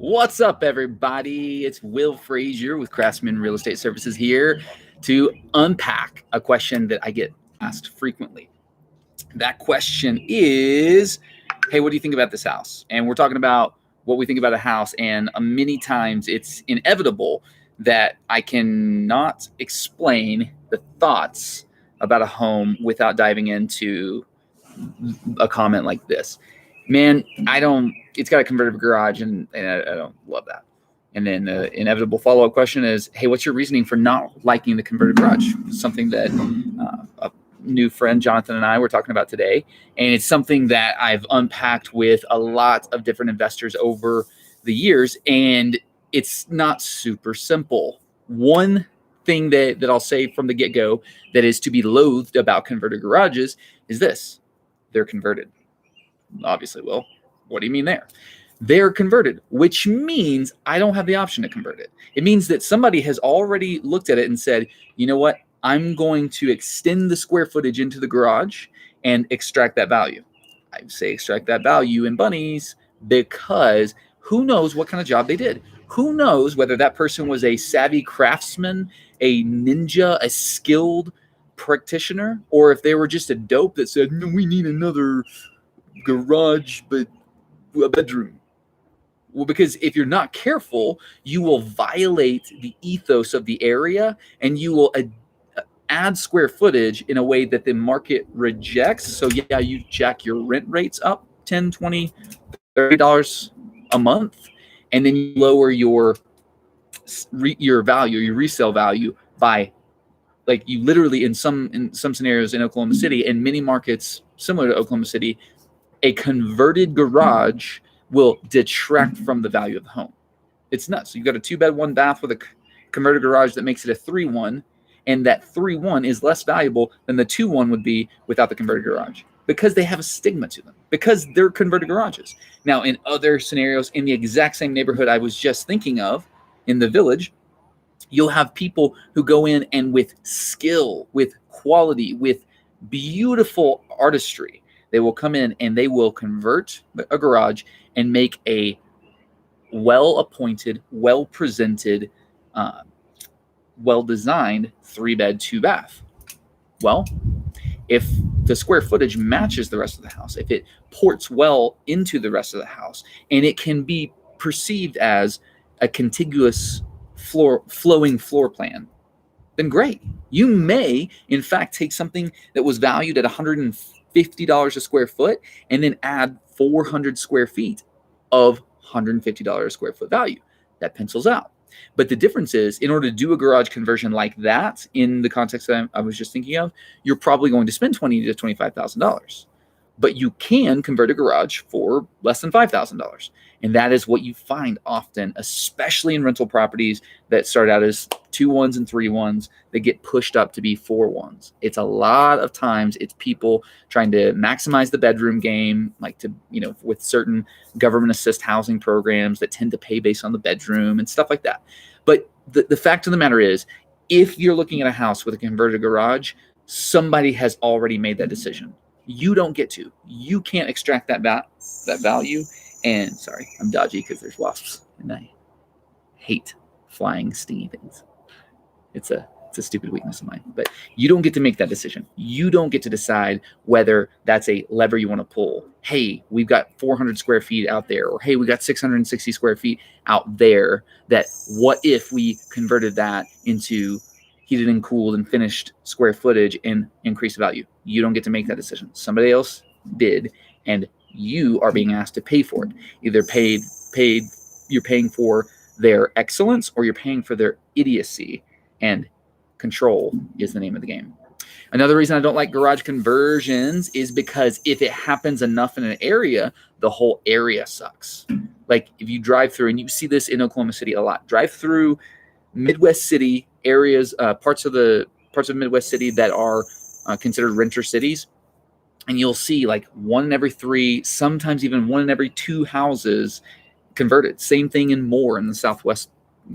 What's up, everybody? It's Will Frazier with Craftsman Real Estate Services here to unpack a question that I get asked frequently. That question is, hey, what do you think about this house? And we're talking about what we think about a house, and many times it's inevitable that I cannot explain the thoughts about a home without diving into a comment like this. Man, it's got a convertible garage, and I don't love that. And then the inevitable follow-up question is, hey, what's your reasoning for not liking the converted garage? Something that a new friend, Jonathan, and I were talking about today. And it's something that I've unpacked with a lot of different investors over the years. And it's not super simple. One thing that I'll say from the get-go that is to be loathed about converted garages is this: they're converted. Obviously, Will, what do you mean there? They're converted, which means I don't have the option to convert it. It means that somebody has already looked at it and said, you know what? I'm going to extend the square footage into the garage and extract that value. I say extract that value in bunnies because who knows what kind of job they did? Who knows whether that person was a savvy craftsman, a ninja, a skilled practitioner, or if they were just a dope that said, no, we need another garage, but a bedroom. Well, because if you're not careful, you will violate the ethos of the area and you will add square footage in a way that the market rejects. So yeah, you jack your rent rates up $10, $20, $30 a month, and then you lower your value, your resale value by, like, you literally in some scenarios in Oklahoma City and many markets similar to Oklahoma City, a converted garage will detract from the value of the home. It's nuts. So you've got a 2-bed, 1-bath with a converted garage that makes it a 3-1, and that 3-1 is less valuable than the 2-1 would be without the converted garage because they have a stigma to them, because they're converted garages. Now, in other scenarios, in the exact same neighborhood I was just thinking of, in the Village, you'll have people who go in and with skill, with quality, with beautiful artistry, they will come in and they will convert a garage and make a well-appointed, well-presented, well-designed 3-bed, 2-bath. Well, if the square footage matches the rest of the house, if it ports well into the rest of the house, and it can be perceived as a contiguous flowing floor plan, then great. You may, in fact, take something that was valued at $150 a square foot and then add 400 square feet of $150 a square foot value. That pencils out. But the difference is, in order to do a garage conversion like that, in the context that I was just thinking of, you're probably going to spend $20,000 to $25,000. But you can convert a garage for less than $5,000. And that is what you find often, especially in rental properties that start out as 2-1s and 3-1s that get pushed up to be 4-1s. It's a lot of times it's people trying to maximize the bedroom game, like with certain government assist housing programs that tend to pay based on the bedroom and stuff like that. But the fact of the matter is, if you're looking at a house with a converted garage, somebody has already made that decision. You don't get to. You can't extract that value. And sorry, I'm dodgy because there's wasps, and I hate flying stingy things. It's a stupid weakness of mine. But you don't get to make that decision. You don't get to decide whether that's a lever you want to pull. Hey, we've got 400 square feet out there, or hey, we got 660 square feet out there. That what if we converted that into heated and cooled and finished square footage and increase the value? You don't get to make that decision. Somebody else did, and you are being asked to pay for it. Either you're paying for their excellence, or you're paying for their idiocy, and control is the name of the game. Another reason I don't like garage conversions is because if it happens enough in an area, the whole area sucks. Like if you drive through, and you see this in Oklahoma City a lot, drive through Midwest City areas, parts of Midwest City that are considered renter cities, and you'll see like 1 in every 3, sometimes even 1 in every 2 houses converted. Same thing in Moore, in the southwest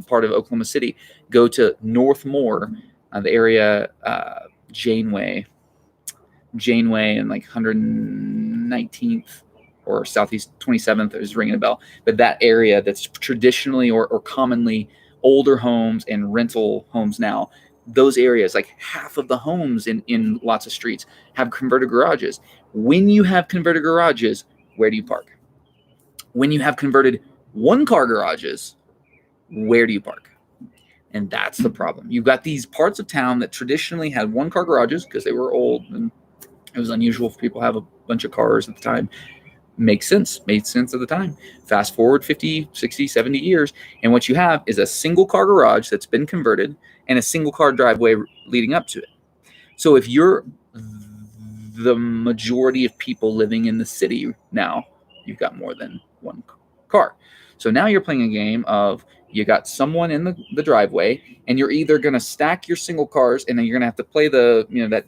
part of Oklahoma City. Go to North Moore, the area, Janeway and like 119th or Southeast 27th is ringing a bell, but that area that's traditionally or commonly older homes and rental homes now, those areas, like half of the homes in lots of streets have converted garages. When you have converted garages, where do you park? When you have converted one-car garages, where do you park? And that's the problem. You've got these parts of town that traditionally had one-car garages because they were old and it was unusual for people to have a bunch of cars at the time. Made sense at the time. Fast forward 50, 60, 70 years, and what you have is a single-car garage that's been converted and a single-car driveway leading up to it. So if you're the majority of people living in the city now, you've got more than one car. So now you're playing a game of you got someone in the driveway, and you're either going to stack your single cars, and then you're going to have to play the, that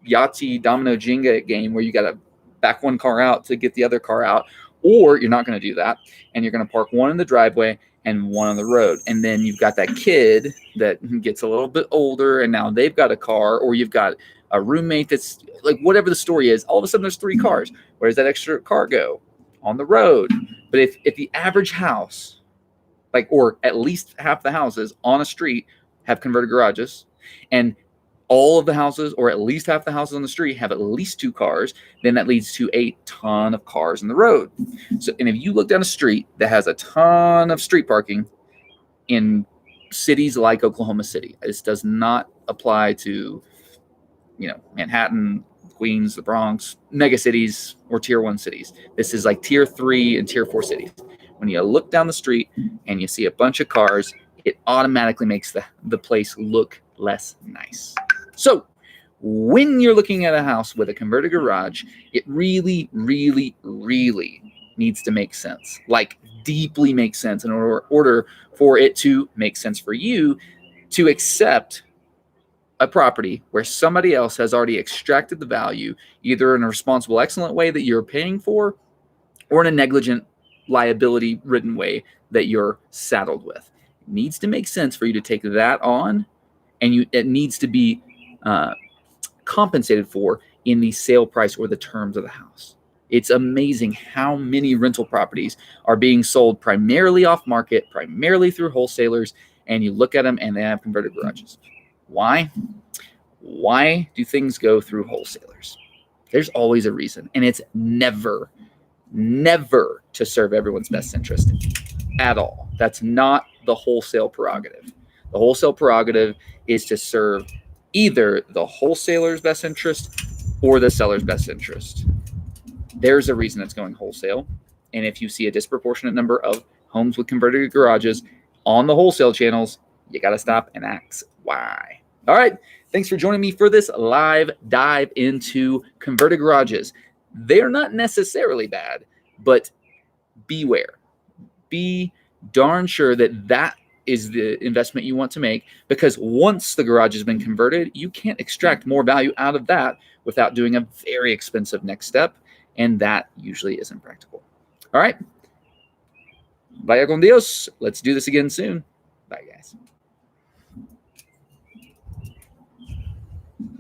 Yahtzee domino Jenga game where you got to back one car out to get the other car out, or you're not going to do that, and you're going to park one in the driveway and one on the road. And then you've got that kid that gets a little bit older, and now they've got a car, or you've got a roommate that's like, whatever the story is, all of a sudden there's 3 cars. Where does that extra car go? On the road. But if the average house, or at least half the houses on a street have converted garages, and all of the houses, or at least half the houses on the street, have at least 2 cars, then that leads to a ton of cars on the road. So, and if you look down a street that has a ton of street parking in cities like Oklahoma City, this does not apply to, Manhattan, Queens, the Bronx, mega cities, or tier 1 cities. This is like tier 3 and tier 4 cities. When you look down the street and you see a bunch of cars, it automatically makes the place look less nice. So when you're looking at a house with a converted garage, it really, really, really needs to make sense, like deeply make sense, in order for it to make sense for you to accept a property where somebody else has already extracted the value, either in a responsible, excellent way that you're paying for, or in a negligent, liability-ridden way that you're saddled with. It needs to make sense for you to take that on, and it needs to be compensated for in the sale price or the terms of the house. It's amazing how many rental properties are being sold primarily off market, primarily through wholesalers, and you look at them and they have converted garages. Why? Why do things go through wholesalers? There's always a reason, and it's never to serve everyone's best interest at all. That's not the wholesale prerogative. The wholesale prerogative is to serve either the wholesaler's best interest or the seller's best interest. There's a reason it's going wholesale. And if you see a disproportionate number of homes with converted garages on the wholesale channels, you got to stop and ask why. All right. Thanks for joining me for this live dive into converted garages. They're not necessarily bad, but beware. Be darn sure that is the investment you want to make, because once the garage has been converted, you can't extract more value out of that without doing a very expensive next step, and that usually isn't practical. All right. Vaya con Dios. Let's do this again soon. Bye, guys.